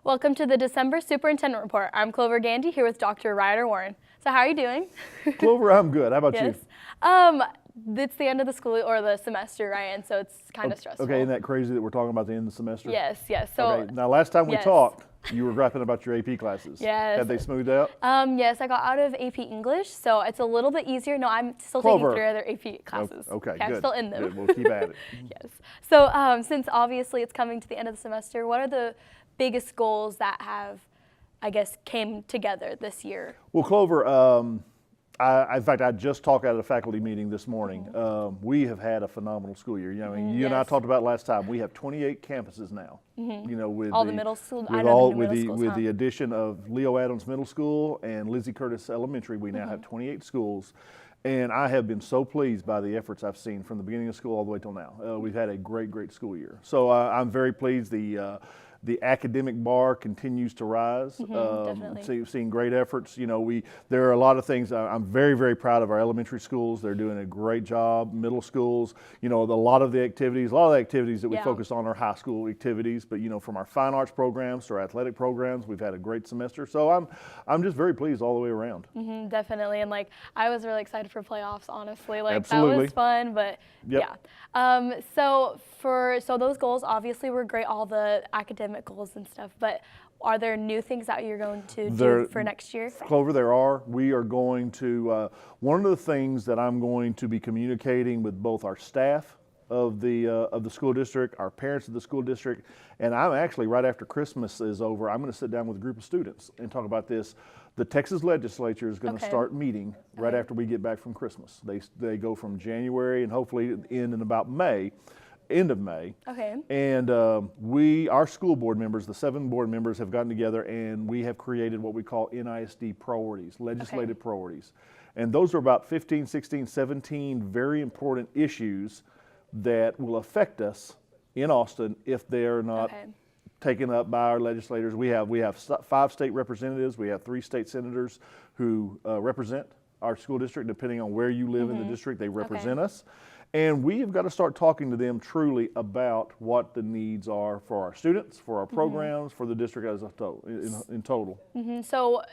Welcome to the December Superintendent Report. I'm Clover Gandy here with Dr. Warren. So how are you doing? Clover, I'm good. How about you? It's the end of the school or the semester, right? And so it's kind of stressful. Okay, isn't that crazy that we're talking about the end of the semester? Yes. So okay. Now, last time we talked, you were griping about your AP classes. Yes. Have they smoothed out? Yes, I got out of AP English, so it's a little bit easier. No, I'm still Clover. taking 3 other AP classes. Okay, good. I'm still in them. Good. We'll keep at it. Yes. So since obviously it's coming to the end of the semester, what are the biggest goals that have, I guess, came together this year? Well, Clover, in fact, I just talked at a faculty meeting this morning. We have had a phenomenal school year. I mean, you and I talked about last time. We have 28 campuses now. You know, with all the middle school, with the addition of Leo Adams Middle School and Lizzie Curtis Elementary, we now have 28 schools. And I have been so pleased by the efforts I've seen from the beginning of school all the way till now. We've had a great school year. So I'm very pleased. The academic bar continues to rise. Definitely. Seeing great efforts. You know, there are a lot of things. I'm very proud of our elementary schools. They're doing a great job. Middle schools, you know, a lot of the activities that we focus on are high school activities. But you know, from our fine arts programs to our athletic programs, we've had a great semester. So I'm just very pleased all the way around. Definitely, and like I was really excited for playoffs. Honestly, like Absolutely. That was fun. But yeah. So those goals obviously were great. All the academic goals and stuff, but are there new things that you're going to do for next year? Clover, there are. We are going to, one of the things that I'm going to be communicating with both our staff of the school district, our parents of the school district, and I'm actually, right after Christmas is over, I'm going to sit down with a group of students and talk about this. The Texas legislature is going to start meeting right after we get back from Christmas. They go from January and hopefully end in about end of May. Okay. And our school board members, the 7 board members, have gotten together and we have created what we call NISD priorities, legislative priorities. And those are about 15, 16, 17 very important issues that will affect us in Austin if they're not taken up by our legislators. We have 5 state representatives. We have 3 state senators who represent our school district. Depending on where you live in the district, they represent us. And we have got to start talking to them truly about what the needs are for our students, for our programs, for the district as a total, in total. So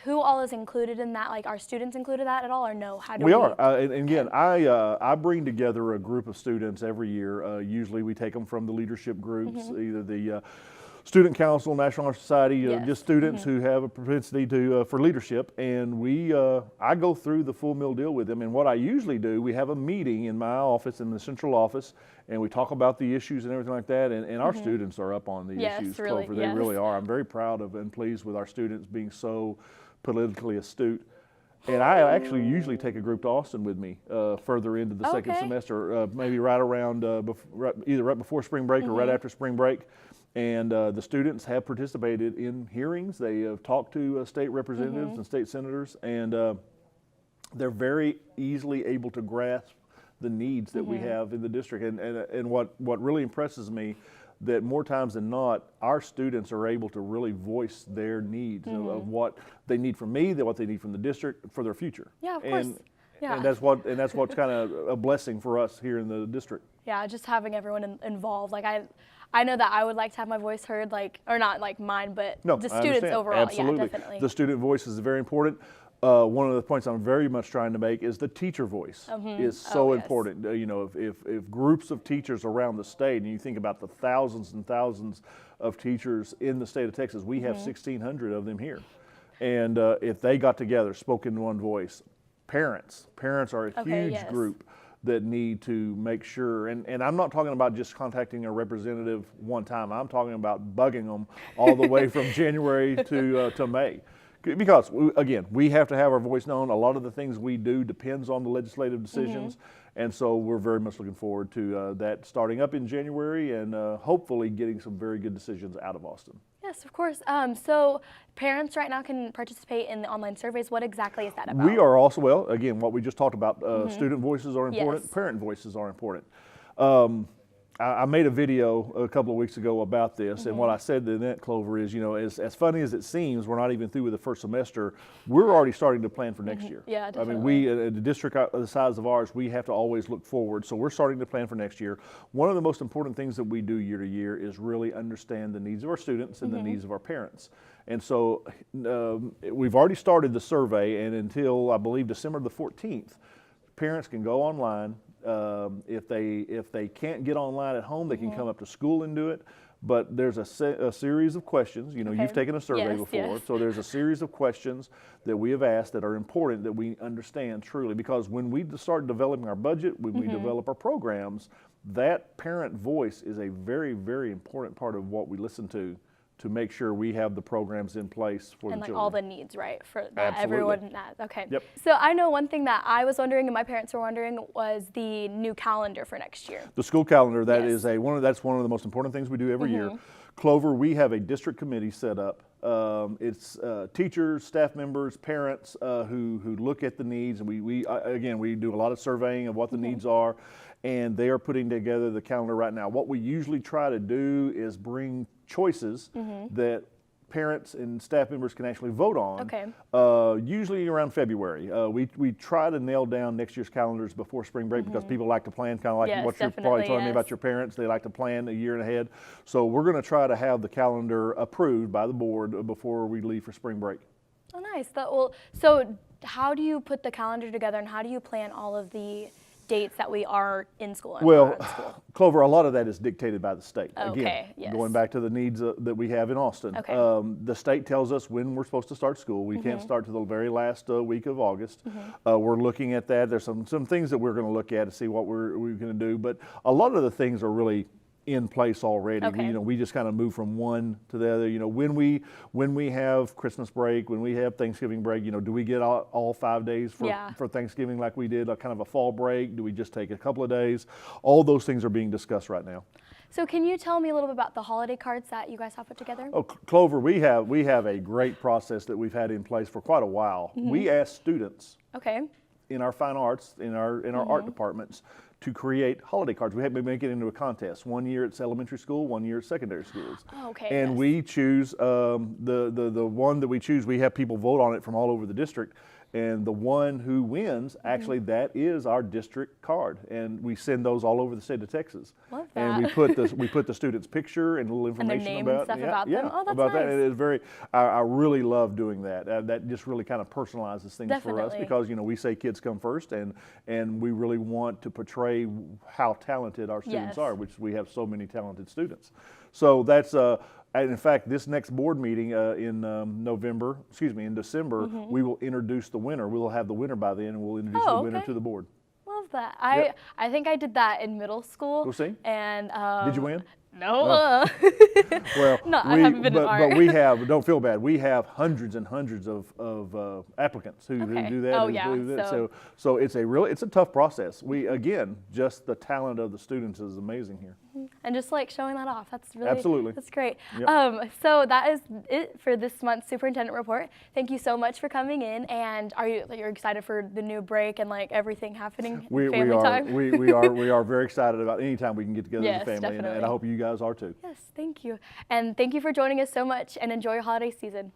who all is included in that? Like, are students included that at all, or no? How do we are. And again, I bring together a group of students every year. Usually we take them from the leadership groups, either the Student Council, National Honor Society, just students who have a propensity for leadership, and I go through the full meal deal with them. And what I usually do, we have a meeting in my office, in the central office, and we talk about the issues and everything like that. And our students are up on the issues, really, Clover. They really are. I'm very proud of and pleased with our students being so politically astute. And I actually usually take a group to Austin with me further into the second semester, maybe right around either right before spring break or right after spring break. And the students have participated in hearings. They have talked to state representatives and state senators, and they're very easily able to grasp the needs that we have in the district. And what really impresses me, that more times than not, our students are able to really voice their needs of what they need from me, what they need from the district for their future. Yeah, of course. And that's what's kind of a blessing for us here in the district. Yeah, just having everyone involved. Like I know that I would like to have my voice heard, like, or not like mine, but the students overall. Absolutely. Yeah, definitely. The student voice is very important. One of the points I'm very much trying to make is the teacher voice is so important. You know, if groups of teachers around the state, and you think about the thousands and thousands of teachers in the state of Texas, we have 1,600 of them here. And if they got together, spoke in one voice, parents are a huge group that need to make sure, and I'm not talking about just contacting a representative one time. I'm talking about bugging them all the way from January to May. Because, again, we have to have our voice known. A lot of the things we do depends on the legislative decisions, and so we're very much looking forward to that starting up in January and hopefully getting some very good decisions out of Austin. Yes, of course. So parents right now can participate in the online surveys. What exactly is that about? We are also, well, again, what we just talked about, student voices are important, parent voices are important. I made a video a couple of weeks ago about this, and what I said to that, Clover, is, as funny as it seems, we're not even through with the first semester. We're already starting to plan for next year. Yeah, definitely. I mean, we, the district the size of ours, we have to always look forward. So we're starting to plan for next year. One of the most important things that we do year to year is really understand the needs of our students and the needs of our parents. And so we've already started the survey, and until I believe December the 14th, parents can go online. If they can't get online at home, they can come up to school and do it. But there's a series of questions. You've taken a survey before, so there's a series of questions that we have asked that are important that we understand truly. Because when we start developing our budget, when we develop our programs, that parent voice is a very, very important part of what we listen to make sure we have the programs in place for the children. And all the needs, right, for that Absolutely. everyone has. Okay. Yep. So I know one thing that I was wondering and my parents were wondering was the new calendar for next year. The school calendar, that's one of the most important things we do every year. Clover, we have a district committee set up. It's teachers, staff members, parents who look at the needs, and we do a lot of surveying of what the needs are, and they are putting together the calendar right now. What we usually try to do is bring choices that parents and staff members can actually vote on, usually around February. We try to nail down next year's calendars before spring break because people like to plan, kind of like what you're probably telling me about your parents. They like to plan a year ahead. So we're going to try to have the calendar approved by the board before we leave for spring break. Oh, nice. So how do you put the calendar together, and how do you plan all of the dates that we are in school? Clover, a lot of that is dictated by the state. Okay, Again, going back to the needs that we have in Austin. Okay. The state tells us when we're supposed to start school. We can't start to the very last week of August. We're looking at that. There's some things that we're going to look at to see what we're going to do, but a lot of the things are really in place already. Okay. We just kind of move from one to the other. When we have Christmas break, when we have Thanksgiving break, do we get all 5 days for Thanksgiving like we did, kind of a fall break? Do we just take a couple of days? All those things are being discussed right now. So can you tell me a little bit about the holiday cards that you guys have put together? Oh, Clover, we have a great process that we've had in place for quite a while. We ask students in our fine arts, in our art departments, to create holiday cards. We make it into a contest. 1 year it's elementary school, 1 year it's secondary schools. Oh, okay. And we choose the one that we choose. We have people vote on it from all over the district, and the one who wins, actually, that is our district card, and we send those all over the state of Texas. Love that. And we put the student's picture and a little information and their name about and stuff about them. Oh, that's nice. that. It is very. I really love doing that. That just really kind of personalizes things for us, because we say kids come first, and we really want to portray how talented our students are, which we have so many talented students. So that's. And in fact, this next board meeting in December, we will introduce the winner. We will have the winner by then, and we'll introduce the winner to the board. Love that. I think I did that in middle school. We'll see. And did you win? No. Well, no, I haven't been in art. But we have. Don't feel bad. We have hundreds and hundreds of applicants who do that. Oh yeah. So it's a tough process. Just the talent of the students is amazing here. And just showing that off, that's really absolutely. That's great. Yep. So that is it for this month's Superintendent Report. Thank you so much for coming in. And you're excited for the new break and everything happening? Family time? We are very excited about any time we can get together as a family, and I hope you guys are too. Yes, thank you. And thank you for joining us so much, and enjoy your holiday season.